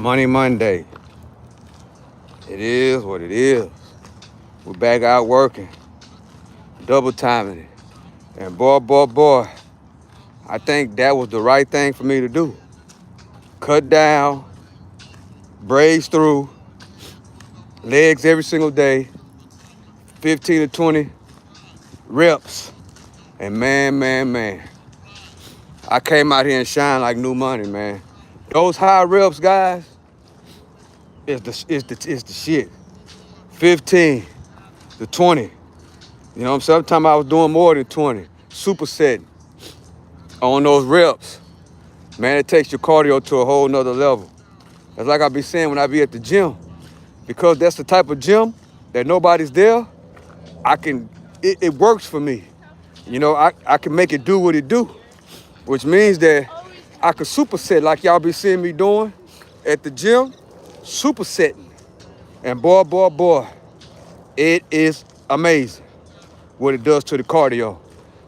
Money Monday. It is what it is. We're back out working, double timing it. And boy, I think that was the right thing for me to do. Cut down, braids through, legs every single day, 15 to 20 reps. And man, I came out here and shined like new money, man. Those high reps, guys, is the shit. 15 to 20. You know what I'm saying? Sometimes I was doing more than 20. Supersetting on those reps. Man, it takes your cardio to a whole nother level. It's like I be saying when I be at the gym. Because that's the type of gym that nobody's there, it works for me. You know, I can make it do what it do, which means that I could superset like y'all be seeing me doing at the gym, supersetting. And boy, it is amazing what it does to the cardio.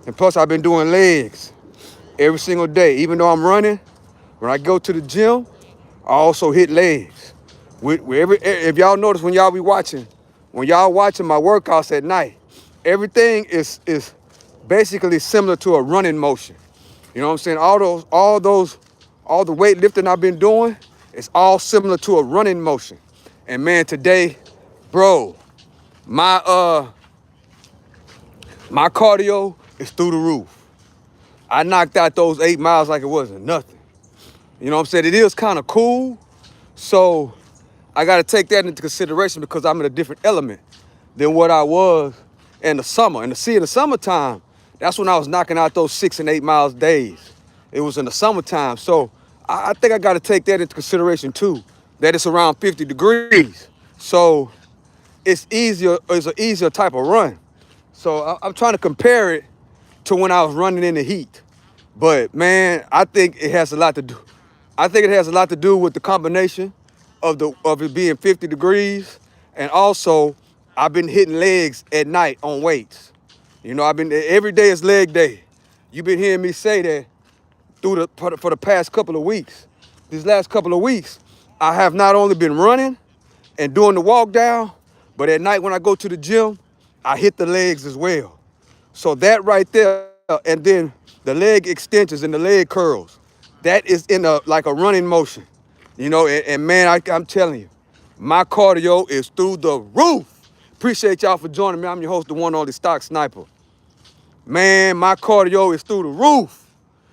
And plus I've been doing legs every single day. Even though I'm running, when I go to the gym, I also hit legs. If y'all notice when y'all be watching, when y'all watching my workouts at night, everything is basically similar to a running motion. You know what I'm saying? All the weightlifting I've been doing, it's all similar to a running motion. And man, today, bro, my cardio is through the roof. I knocked out those 8 miles like it wasn't nothing. You know what I'm saying? It is kind of cool. So I got to take that into consideration because I'm in a different element than what I was in the summer. In the summertime, that's when I was knocking out those 6 and 8 miles days. It was in the summertime. So I think I got to take that into consideration too, that it's around 50 degrees. So it's an easier type of run. So I'm trying to compare it to when I was running in the heat. But man, I think it has a lot to do. I think it has a lot to do with the combination of it being 50 degrees, and also I've been hitting legs at night on weights. You know, every day is leg day. You've been hearing me say that for the past couple of weeks. These last couple of weeks, I have not only been running and doing the walk down, but at night when I go to the gym, I hit the legs as well. So that right there, and then the leg extensions and the leg curls, that is in like a running motion. You know, and man, I'm telling you, my cardio is through the roof. Appreciate y'all for joining me. I'm your host, the one only Stock Sniper. Man, my cardio is through the roof.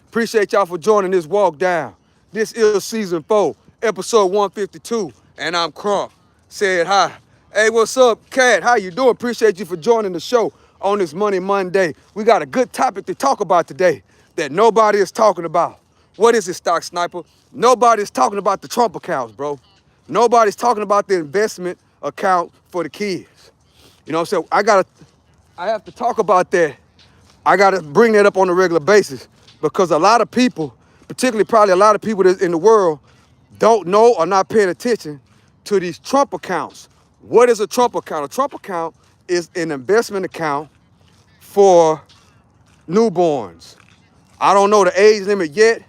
Appreciate y'all for joining this walk down. This is season 4, episode 152, and I'm Crump. Said hi. Hey, what's up, Cat? How you doing? Appreciate you for joining the show on this Money Monday. We got a good topic to talk about today that nobody is talking about. What is it, Stock Sniper? Nobody's talking about the Trump accounts, bro. Nobody's talking about the investment account for the kids. You know what I'm saying? I have to talk about that. I got to bring that up on a regular basis because a lot of people, particularly probably a lot of people in the world, don't know or not paying attention to these Trump accounts. What is a Trump account? A Trump account is an investment account for newborns. I don't know the age limit yet,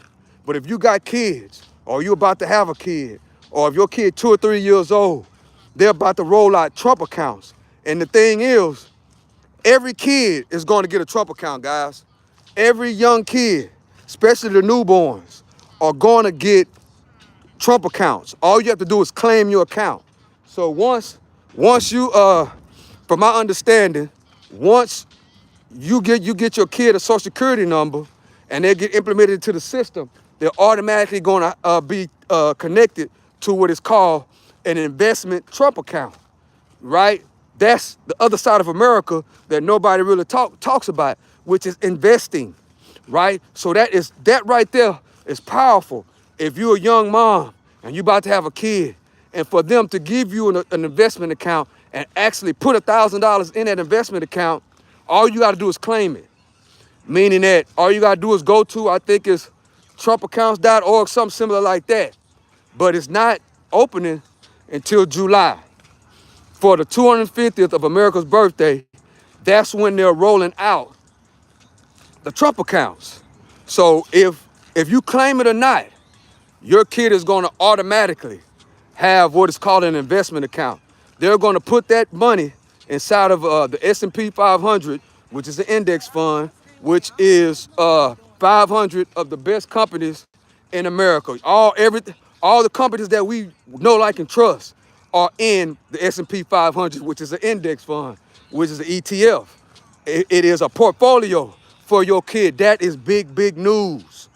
but if you got kids or you're about to have a kid, or if your kid 2 or 3 years old, they're about to roll out Trump accounts. And the thing is, every kid is going to get a Trump account, guys. Every young kid, especially the newborns, are going to get Trump accounts. All you have to do is claim your account. So once you, from my understanding, once you get your kid a social security number and they get implemented into the system, they're automatically going to be connected to what is called an investment Trump account, right? That's the other side of America that nobody really talks about, which is investing, right? So that right there is powerful. If you're a young mom and you're about to have a kid, and for them to give you an investment account and actually put $1,000 in that investment account, all you got to do is claim it. Meaning that all you got to do is go to, I think it's trumpaccounts.org, something similar like that. But it's not opening until July. For the 250th of America's birthday, that's when they're rolling out the Trump accounts. So if you claim it or not, your kid is going to automatically have what is called an investment account. They're going to put that money inside of the S&P 500, which is an index fund, which is 500 of the best companies in America. All the companies that we know, like, and trust are in the S&P 500, which is an index fund, which is an ETF. It is a portfolio for your kid. That is big, big news.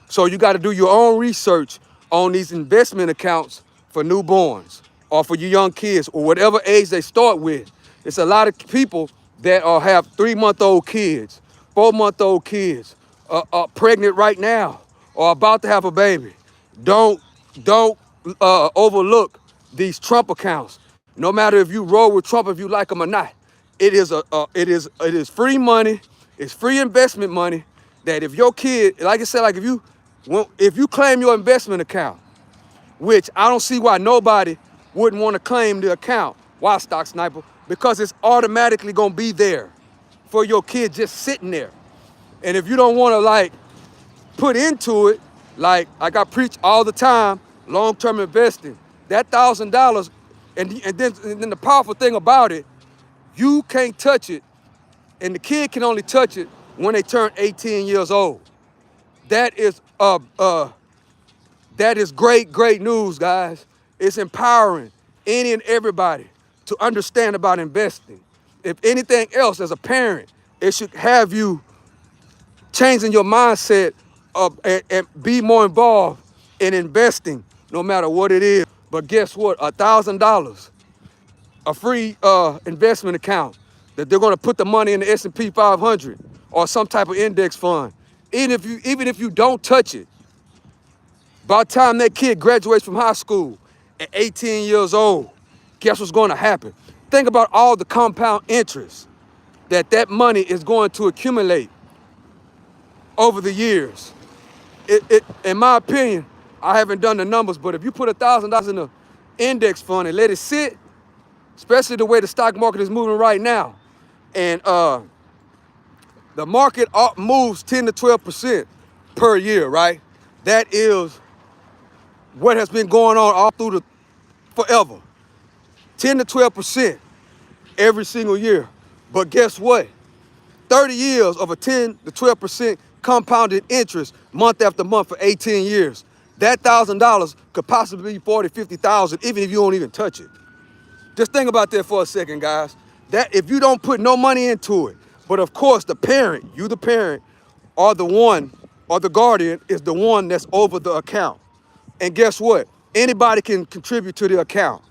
So you got to do your own research on these investment accounts for newborns or for your young kids or whatever age they start with. It's a lot of people that have 3-month-old kids, 4-month-old kids, pregnant right now or about to have a baby. Don't overlook these Trump accounts. No matter if you roll with Trump, if you like him or not, it is free money. It's free investment money. That if your kid, like I said, like if you claim your investment account, which I don't see why nobody wouldn't want to claim the account. Why, Stock Sniper? Because it's automatically gonna be there for your kid, just sitting there. And if you don't want to, like, put into it, like I preach all the time, long-term investing, that $1,000, and then the powerful thing about it, you can't touch it, and the kid can only touch it when they turn 18 years old. That is great, great news, guys. It's empowering any and everybody to understand about investing. If anything else, as a parent, it should have you changing your mindset and be more involved in investing, no matter what it is. But guess what? $1,000, a free investment account that they're going to put the money in the S&P 500 or some type of index fund. Even if you don't touch it, by the time that kid graduates from high school at 18 years old, guess what's going to happen? Think about all the compound interest that money is going to accumulate over the years. In my opinion, I haven't done the numbers, but if you put $1,000 in an index fund and let it sit, especially the way the stock market is moving right now, and the market moves 10 to 12% per year, right? That is what has been going on all through forever. 10 to 12% every single year. But guess what? 30 years of a 10 to 12% compounded interest month after month for 18 years. That $1,000 could possibly be 40, 50,000, even if you don't even touch it. Just think about that for a second, guys. That if you don't put no money into it, but of course the parent, or the one, or the guardian is the one that's over the account. And guess what? Anybody can contribute to the account,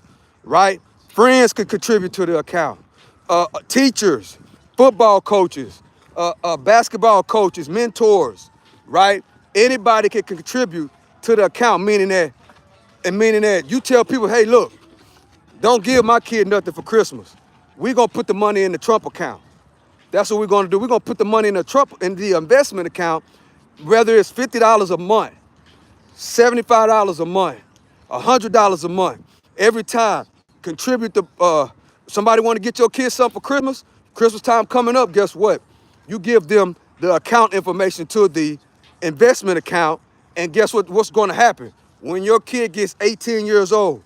right? Friends can contribute to the account. Teachers, football coaches, basketball coaches, mentors, right? Anybody can contribute to the account, meaning that you tell people, hey, look, don't give my kid nothing for Christmas. We're gonna put the money in the Trump account. That's what we're gonna do. We're gonna put the money in the investment account, whether it's $50 a month, $75 a month, $100 a month. Every time, contribute to, somebody want to get your kids something for Christmas time coming up, guess what? You give them the account information to the investment account, and guess what's going to happen? When your kid gets 18 years old,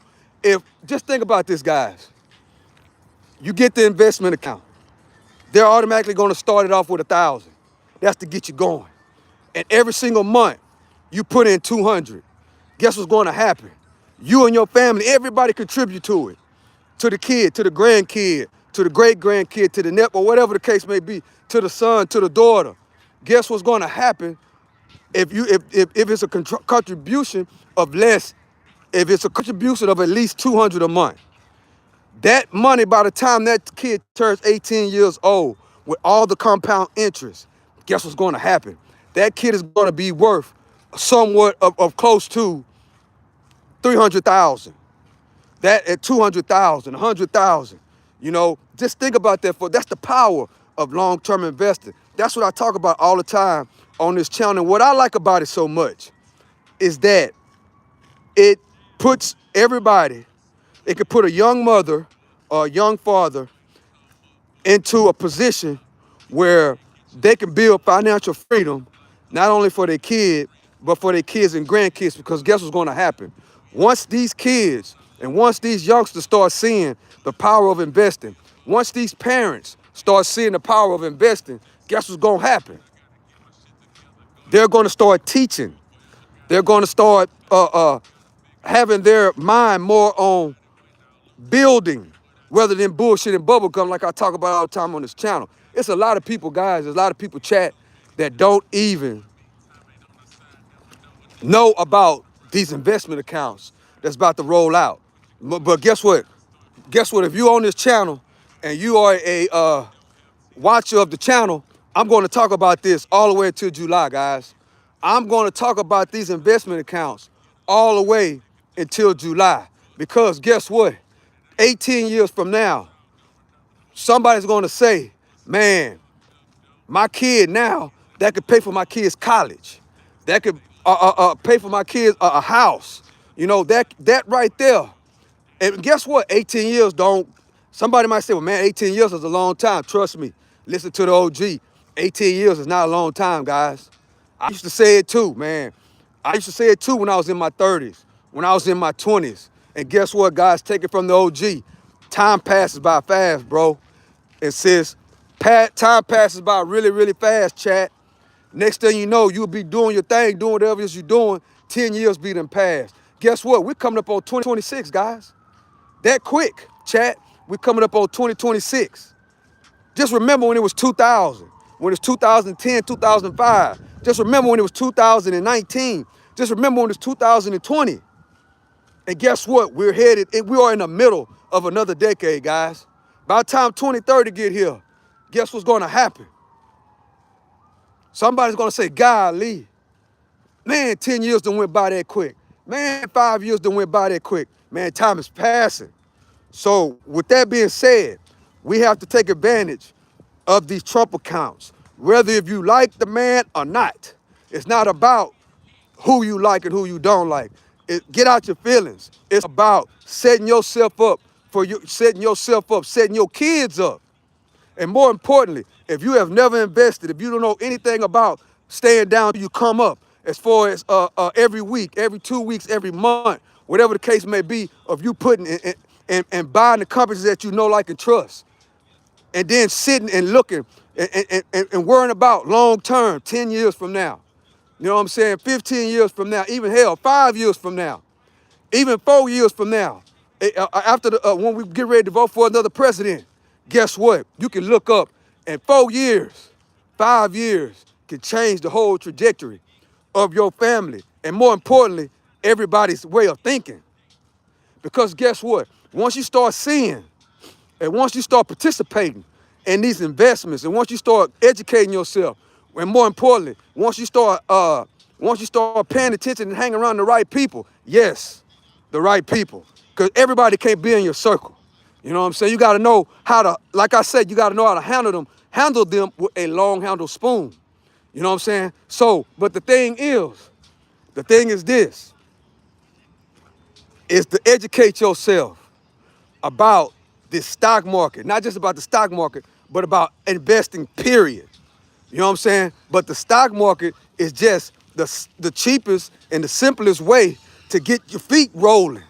just think about this, guys. You get the investment account. They're automatically going to start it off with 1,000. That's to get you going. And every single month, you put in 200. Guess what's going to happen? You and your family, everybody contribute to it. To the kid, to the grandkid, to the great-grandkid, to the nephew, or whatever the case may be, to the son, to the daughter. Guess what's going to happen if it's a contribution of less, if it's a contribution of at least 200 a month? That money, by the time that kid turns 18 years old, with all the compound interest, guess what's going to happen? That kid is going to be worth somewhat of close to 300,000. That at 200,000, 100,000. Just think about that. That's the power of long-term investing. That's what I talk about all the time on this channel. And what I like about it so much is that it puts everybody, it could put a young mother or a young father into a position where they can build financial freedom, not only for their kid, but for their kids and grandkids, because guess what's going to happen? Once these kids And once these youngsters start seeing the power of investing, once these parents start seeing the power of investing, guess what's going to happen? They're going to start teaching. They're going to start having their mind more on building rather than bullshit and bubblegum like I talk about all the time on this channel. It's a lot of people, guys, there's a lot of people chat that don't even know about these investment accounts that's about to roll out. But guess what? Guess what? If you on this channel and you are a watcher of the channel, I'm going to talk about this all the way until July, guys. I'm going to talk about these investment accounts all the way until July. Because guess what? 18 years from now, somebody's going to say, man, my kid now, that could pay for my kid's college. That could pay for my kids a house. You know, that right there. And guess what? 18 years don't, somebody might say, well, man, 18 years is a long time. Trust me. Listen to the OG. 18 years is not a long time, guys. I used to say it too, man. I used to say it too when I was in my 30s, when I was in my 20s. And guess what, guys? Take it from the OG. Time passes by fast, bro. And sis, time passes by really, really fast, chat. Next thing you know, you'll be doing your thing, doing whatever it is you're doing. 10 years be done passed. Guess what? We're coming up on 2026, guys. That quick, chat. We're coming up on 2026. Just remember when it was 2000, when it was 2010, 2005. Just remember when it was 2019. Just remember when it was 2020. And guess what? We're headed, we are in the middle of another decade, guys. By the time 2030 get here, guess what's going to happen? Somebody's going to say, golly, man, 10 years done went by that quick. Man, 5 years done went by that quick. Man, time is passing. So with that being said, we have to take advantage of these Trump accounts, whether if you like the man or not. It's not about who you like and who you don't like. Get out your feelings. It's about setting yourself up setting your kids up. And more importantly, if you have never invested, if you don't know anything about staying down, you come up as far as every week, every 2 weeks, every month, whatever the case may be, of you putting and buying the companies that you know, like, and trust. And then sitting and looking and worrying about long term, 10 years from now. You know what I'm saying? 15 years from now, even hell, 5 years from now, even 4 years from now, after when we get ready to vote for another president, guess what? You can look up and 4 years, 5 years can change the whole trajectory of your family. And more importantly, everybody's way of thinking. Because guess what? Once you start seeing and once you start participating in these investments, and once you start educating yourself, and more importantly, once you start paying attention and hanging around the right people, yes, the right people, because everybody can't be in your circle. You know what I'm saying? You got to know how to, like I said, you got to know how to handle them with a long handle spoon. You know what I'm saying? So, but the thing is this, is to educate yourself about this stock market, not just about the stock market, but about investing, period. You know what I'm saying? But the stock market is just the cheapest and the simplest way to get your feet rolling.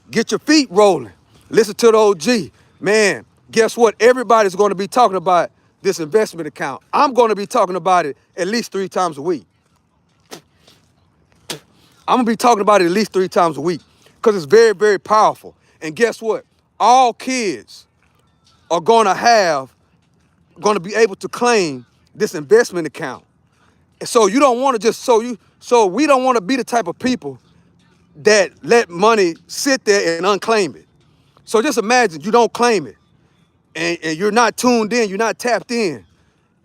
Get your feet rolling. Listen to the OG. Man, guess what? Everybody's going to be talking about this investment account. I'm going to be talking about it at least 3 times a week. I'm going to be talking about it at least 3 times a week because it's very, very powerful. And guess what? All kids are going to be able to claim this investment account. And so you don't want to just, so we don't want to be the type of people that let money sit there and unclaim it. So just imagine you don't claim it and you're not tuned in, you're not tapped in,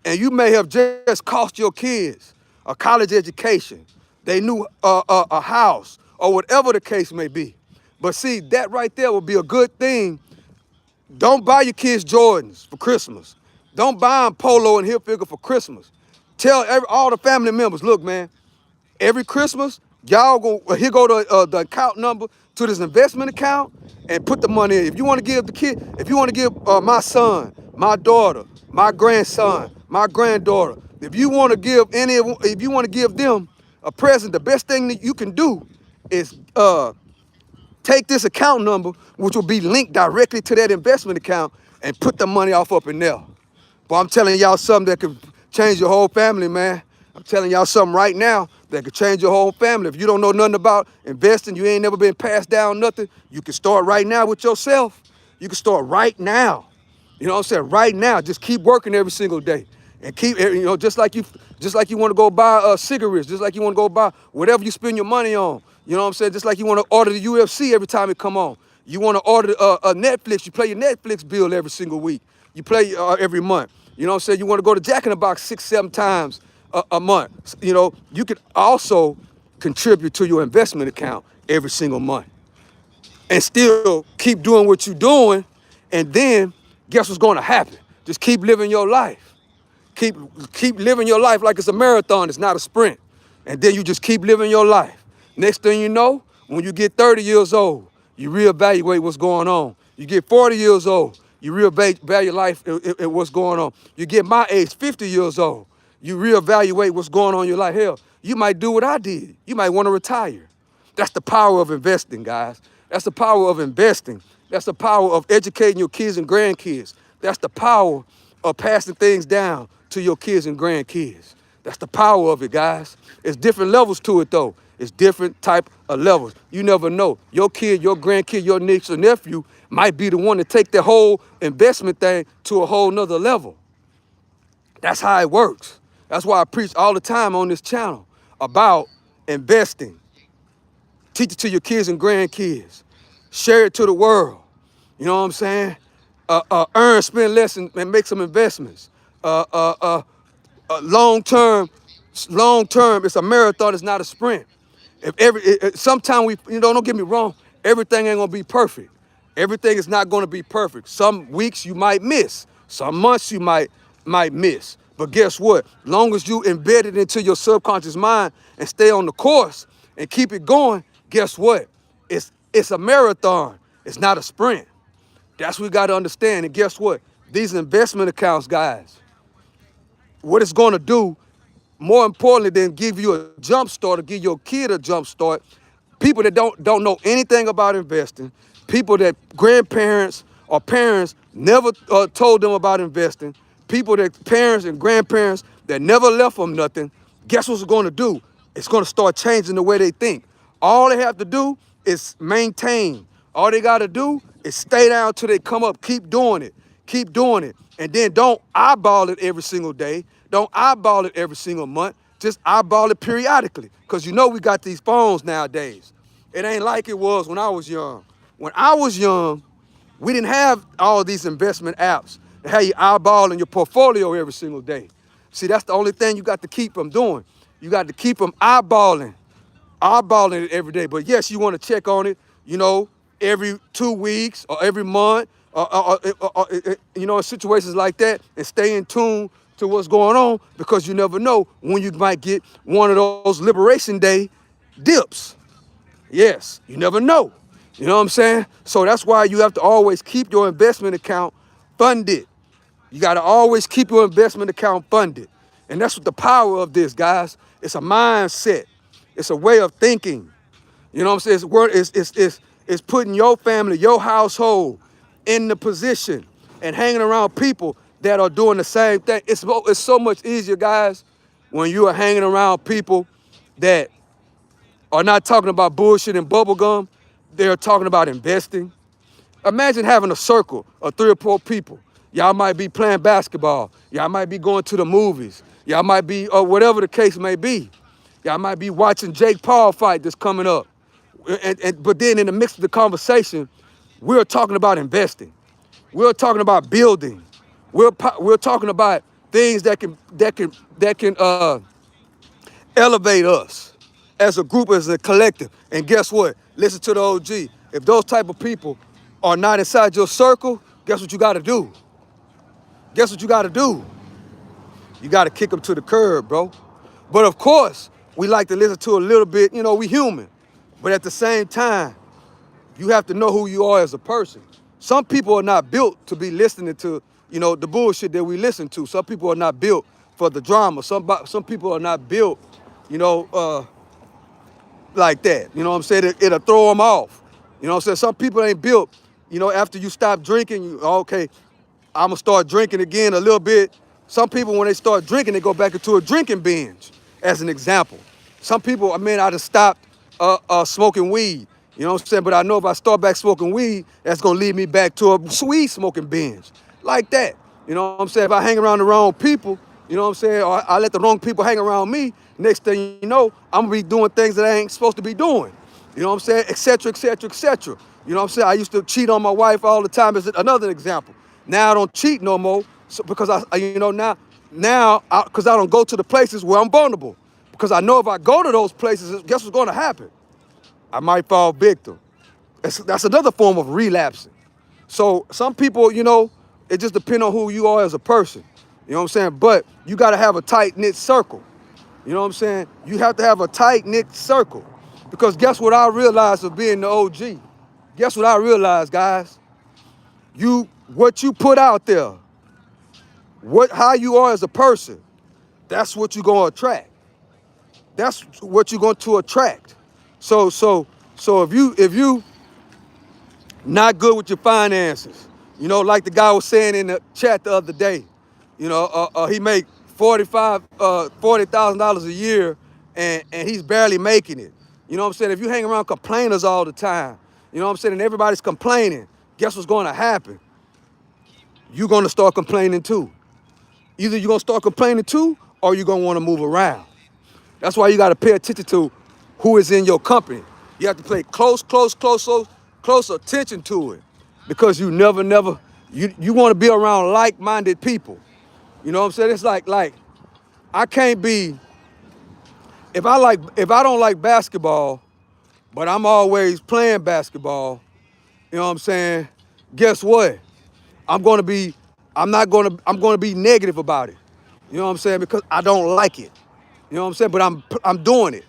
and you may have just cost your kids a college education, they knew a house, or whatever the case may be. But see, that right there would be a good thing. Don't buy your kids Jordans for Christmas. Don't buy them Polo and Hilfiger for Christmas. Tell all the family members, look, man, every Christmas, y'all here go the account number to this investment account and put the money in. If you want to give the kid, if you want to give my son, my daughter, my grandson, my granddaughter, if you want to give them a present, the best thing that you can do is Take this account number, which will be linked directly to that investment account, and put the money off up in there. But I'm telling y'all something that could change your whole family, man. I'm telling y'all something right now that could change your whole family. If you don't know nothing about investing, you ain't never been passed down nothing, you can start right now with yourself. You can start right now. You know what I'm saying? Right now, just keep working every single day. And keep, just like you want to go buy cigarettes, just like you want to go buy whatever you spend your money on. You know what I'm saying? Just like you want to order the UFC every time it come on. You want to order a Netflix, you play your Netflix bill every single week. You play every month. You know what I'm saying? You want to go to Jack in the Box 6, 7 times a month. You know, you could also contribute to your investment account every single month and still keep doing what you're doing. And then guess what's going to happen? Just keep living your life. Keep living your life like it's a marathon. It's not a sprint. And then you just keep living your life. Next thing you know, when you get 30 years old, you reevaluate what's going on. You get 40 years old, you reevaluate life and what's going on. You get my age, 50 years old, you reevaluate what's going on in your life. Hell, you might do what I did. You might want to retire. That's the power of investing, guys. That's the power of investing. That's the power of educating your kids and grandkids. That's the power of passing things down to your kids and grandkids. That's the power of it, guys. It's different levels to it, though. It's different type of levels. You never know. Your kid, your grandkid, your niece or nephew might be the one to take the whole investment thing to a whole nother level. That's how it works. That's why I preach all the time on this channel about investing. Teach it to your kids and grandkids. Share it to the world. You know what I'm saying? Earn, spend less, and make some investments. Long term, it's a marathon. It's not a sprint. Sometimes don't get me wrong. Everything ain't gonna be perfect. Everything is not gonna be perfect. Some weeks you might miss. Some months you might miss. But guess what? Long as you embed it into your subconscious mind and stay on the course and keep it going, guess what? It's a marathon. It's not a sprint. That's what we got to understand. And guess what? These investment accounts, guys, what it's going to do, more importantly than give you a jump start or give your kid a jump start, people that don't know anything about investing, people that grandparents or parents never told them about investing, people that parents and grandparents that never left them nothing, guess what's going to do? It's going to start changing the way they think. All they have to do is maintain. All they got to do is stay down till they come up. Keep doing it. Keep doing it. And then don't eyeball it every single day. Don't eyeball it every single month. Just eyeball it periodically. Because you know we got these phones nowadays. It ain't like it was when I was young. When I was young, we didn't have all these investment apps that have you eyeballing your portfolio every single day. See, that's the only thing you got to keep them doing. You got to keep them eyeballing it every day. But yes, you want to check on it, every 2 weeks or every month, in situations like that, and stay in tune to what's going on, because you never know when you might get one of those Liberation Day dips. Yes, you never know. You know what I'm saying? So that's why you have to always keep your investment account funded. You got to always keep your investment account funded. And that's what the power of this, guys. It's a mindset. It's a way of thinking. You know what I'm saying? It's putting your family, your household in the position and hanging around people that are doing the same thing. It's so much easier, guys, when you are hanging around people that are not talking about bullshit and bubblegum. They're talking about investing. Imagine having a circle of 3 or 4 people. Y'all might be playing basketball. Y'all might be going to the movies. Y'all might be, or whatever the case may be. Y'all might be watching Jake Paul fight that's coming up. But then in the midst of the conversation, we're talking about investing. We're talking about building. We're talking about things that can elevate us as a group, as a collective. And guess what? Listen to the OG. If those type of people are not inside your circle, guess what you got to do? Guess what you got to do? You got to kick them to the curb, bro. But of course, we like to listen to a little bit, we human. But at the same time, you have to know who you are as a person. Some people are not built to be listening to, the bullshit that we listen to. Some people are not built for the drama. Some people are not built, like that. You know what I'm saying? It'll throw them off. You know what I'm saying? Some people ain't built, after you stop drinking, okay, I'm going to start drinking again a little bit. Some people, when they start drinking, they go back into a drinking binge, as an example. Some people, I just stopped smoking weed. You know what I'm saying? But I know if I start back smoking weed, that's going to lead me back to a weed smoking binge. Like that. You know what I'm saying? If I hang around the wrong people, you know what I'm saying? Or I let the wrong people hang around me, next thing you know, I'm going to be doing things that I ain't supposed to be doing. You know what I'm saying? Et cetera, et cetera, et cetera. You know what I'm saying? I used to cheat on my wife all the time as another example. Now I don't cheat no more because because I don't go to the places where I'm vulnerable. Because I know if I go to those places, guess what's going to happen? I might fall victim. That's another form of relapsing. So some people, it just depends on who you are as a person. You know what I'm saying? But you got to have a tight-knit circle. You know what I'm saying? You have to have a tight-knit circle. Because guess what I realized of being the OG? Guess what I realized, guys? What you put out there, how you are as a person, that's what you're gonna attract. That's what you're going to attract. So if you not good with your finances, like the guy was saying in the chat the other day, he make $40,000 a year, and he's barely making it. You know what I'm saying? If you hang around complainers all the time, you know what I'm saying, and everybody's complaining, guess what's going to happen? You're going to start complaining too. Either you're going to start complaining too, or you're going to want to move around. That's why you got to pay attention to who is in your company. You have to pay close attention to it, because you never, you want to be around like-minded people. You know what I'm saying? It's like I can't be, if I don't like basketball, but I'm always playing basketball, you know what I'm saying? Guess what? I'm going to be negative about it. You know what I'm saying? Because I don't like it. You know what I'm saying? But I'm doing it.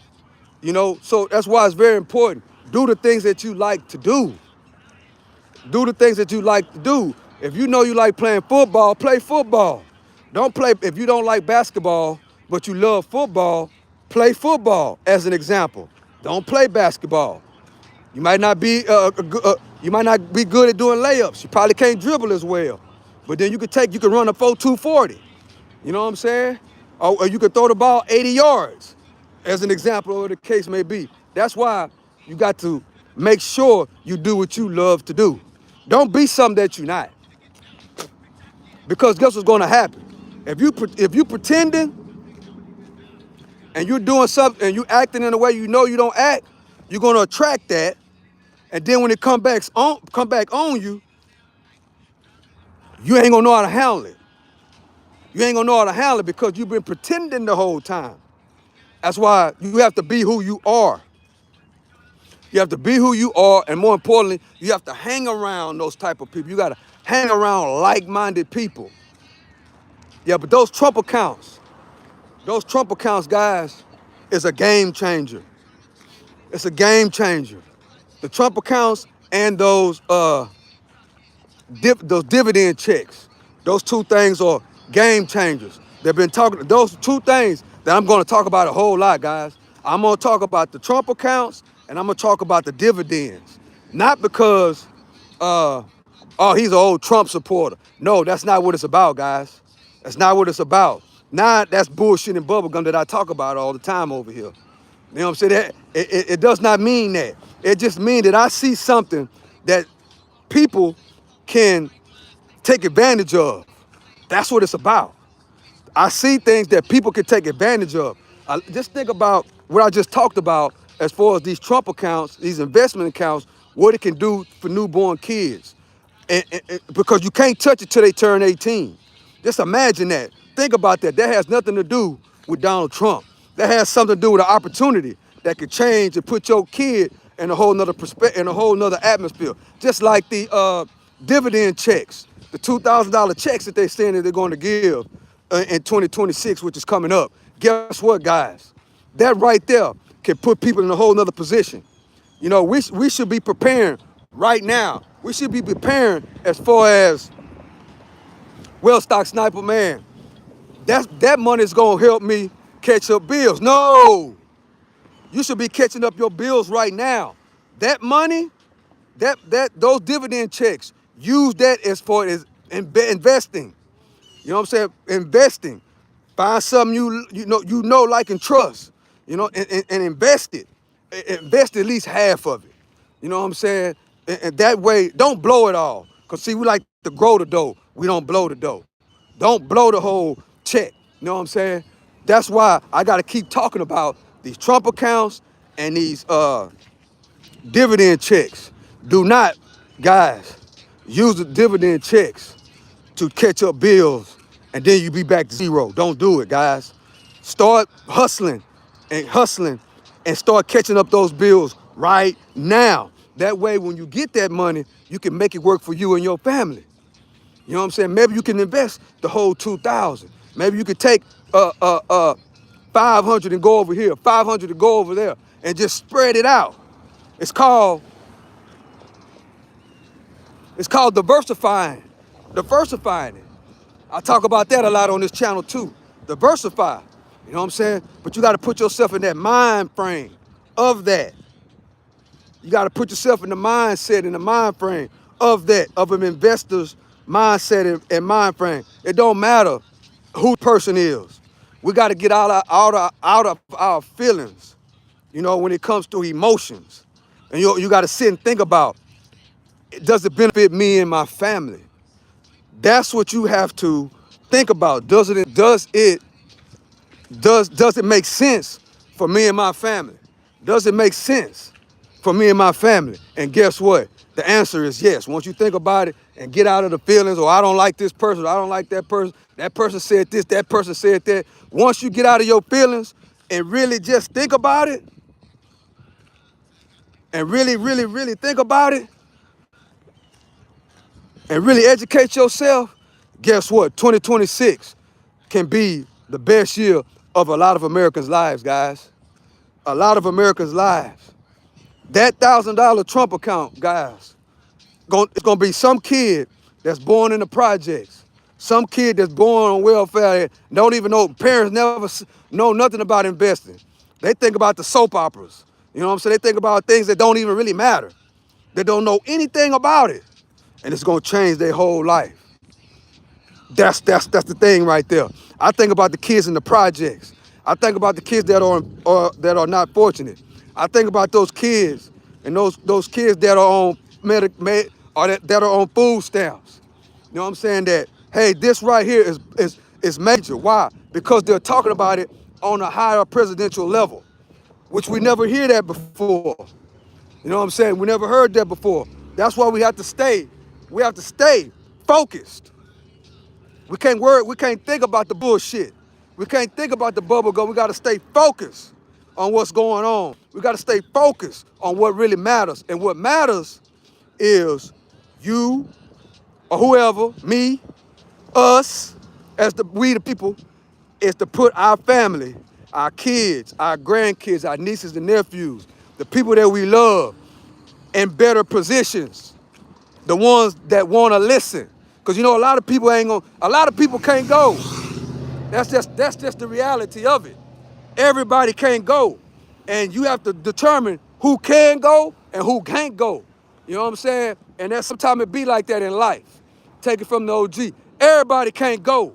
So that's why it's very important. Do the things that you like to do. Do the things that you like to do. If you know you like playing football, play football. Don't play, if you don't like basketball, but you love football, play football as an example. Don't play basketball. You might not be good at doing layups. You probably can't dribble as well. But then you can run a 4.240. You know what I'm saying? Or you could throw the ball 80 yards, as an example, or the case may be. That's why you got to make sure you do what you love to do. Don't be something that you're not. Because guess what's going to happen? If you pretending and you're doing something and you acting in a way you know you don't act, you're going to attract that. And then when it come back on you, you ain't going to know how to handle it. You ain't going to know how to handle it because you've been pretending the whole time. That's why you have to be who you are. You have to be who you are, and more importantly, you have to hang around those type of people. You got to hang around like-minded people. Yeah, but those Trump accounts, guys, is a game changer. It's a game changer. The Trump accounts and those dividend checks, those two things are game changers. They've been talking, those two things that I'm going to talk about a whole lot, guys. I'm going to talk about the Trump accounts, and I'm going to talk about the dividends. Not because, he's an old Trump supporter. No, that's not what it's about, guys. That's not what it's about. Now, that's bullshit and bubblegum that I talk about all the time over here. You know what I'm saying? It does not mean that. It just means that I see something that people can take advantage of. That's what it's about. I see things that people can take advantage of. Just think about what I just talked about as far as these Trump accounts, these investment accounts, what it can do for newborn kids. Because you can't touch it till they turn 18. Just imagine that. Think about that. That has nothing to do with Donald Trump. That has something to do with an opportunity that could change and put your kid in a whole nother perspective, in a whole nother atmosphere. Just like the dividend checks, the $2,000 checks that they're saying that they're going to give in 2026, which is coming up. Guess what, guys? That right there can put people in a whole nother position. We should be preparing right now. We should be preparing as far as, well, stock sniper, man, that money is going to help me catch up bills. No, you should be catching up your bills right now. That money Those dividend checks, use that as for as investing. You know what I'm saying? Investing. Find something you know, like, and trust. You know, and invest it. Invest at least half of it. You know what I'm saying? And that way, don't blow it all. Cause see, we like to grow the dough. We don't blow the dough. Don't blow the whole check. You know what I'm saying? That's why I gotta keep talking about these Trump accounts and these dividend checks. Do not, guys, use the dividend checks to catch up bills and then you be back to zero. Don't do it, guys. Start hustling and start catching up those bills right now. That way, when you get that money, you can make it work for you and your family. You know what I'm saying? Maybe you can invest the whole 2,000. Maybe you could take 500 and go over here, 500 to go over there, and just spread it out. It's called diversifying. Diversifying it. I talk about that a lot on this channel too. Diversify. You know what I'm saying? But you got to put yourself in that mind frame of that. You got to put yourself in the mindset, in the mind frame of that, of an investor's mindset and mind frame. It don't matter who the person is. We got to get out of our feelings, you know, when it comes to emotions. And you got to sit and think about, does it benefit me and my family? That's what you have to think about. Does it make sense for me and my family? Does it make sense for me and my family? And guess what? The answer is yes. Once you think about it and get out of the feelings, or I don't like this person, or I don't like that person said this, that person said that. Once you get out of your feelings and really just think about it, and really, really, really think about it, and really educate yourself, guess what? 2026 can be the best year of a lot of Americans' lives, guys. A lot of Americans' lives. That $1,000 Trump account, guys, it's gonna be some kid that's born in the projects, some kid that's born on welfare, don't even know, parents never know nothing about investing. They think about the soap operas. You know what I'm saying? They think about things that don't even really matter. They don't know anything about it. And it's gonna change their whole life. That's the thing right there. I think about the kids in the projects. I think about the kids that are not fortunate. I think about those kids and those kids that are on that are on food stamps. You know what I'm saying? That, hey, this right here is major. Why? Because they're talking about it on a higher presidential level, which we never hear that before. You know what I'm saying? We never heard that before. That's why we have to stay focused. We can't think about the bullshit. We can't think about the bubble gum. We gotta stay focused on what's going on. We gotta stay focused on what really matters. And what matters is you or whoever, me, us, we the people, is to put our family, our kids, our grandkids, our nieces and nephews, the people that we love, in better positions. The ones that wanna listen. Cause you know, a lot of people can't go. That's just the reality of it. Everybody can't go. And you have to determine who can go and who can't go. You know what I'm saying? And that's sometimes it be like that in life. Take it from the OG. Everybody can't go.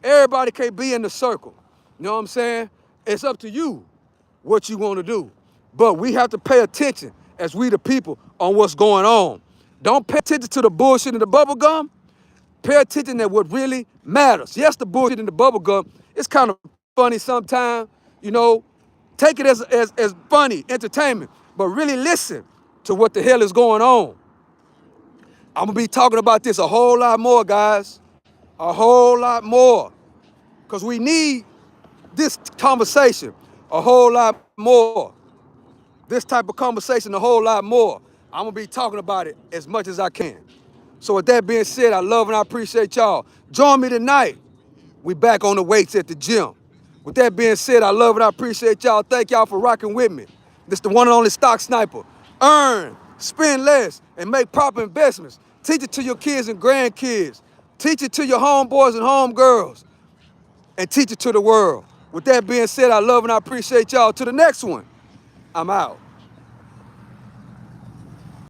Everybody can't be in the circle. You know what I'm saying? It's up to you what you want to do. But we have to pay attention as we the people on what's going on. Don't pay attention to the bullshit in the bubble gum. Pay attention to what really matters. Yes, the bullshit in the bubble gum, it's kind of funny sometimes, you know. Take it as funny, entertainment, but really listen to what the hell is going on. I'm gonna be talking about this a whole lot more, guys. A whole lot more. Because we need this conversation a whole lot more. This type of conversation a whole lot more. I'm gonna be talking about it as much as I can. So with that being said, I love and I appreciate y'all. Join me tonight. We back on the weights at the gym. With that being said, I love and I appreciate y'all. Thank y'all for rocking with me. This the one and only Stock Sniper. Earn, spend less, and make proper investments. Teach it to your kids and grandkids. Teach it to your homeboys and homegirls. And teach it to the world. With that being said, I love and I appreciate y'all. To the next one, I'm out.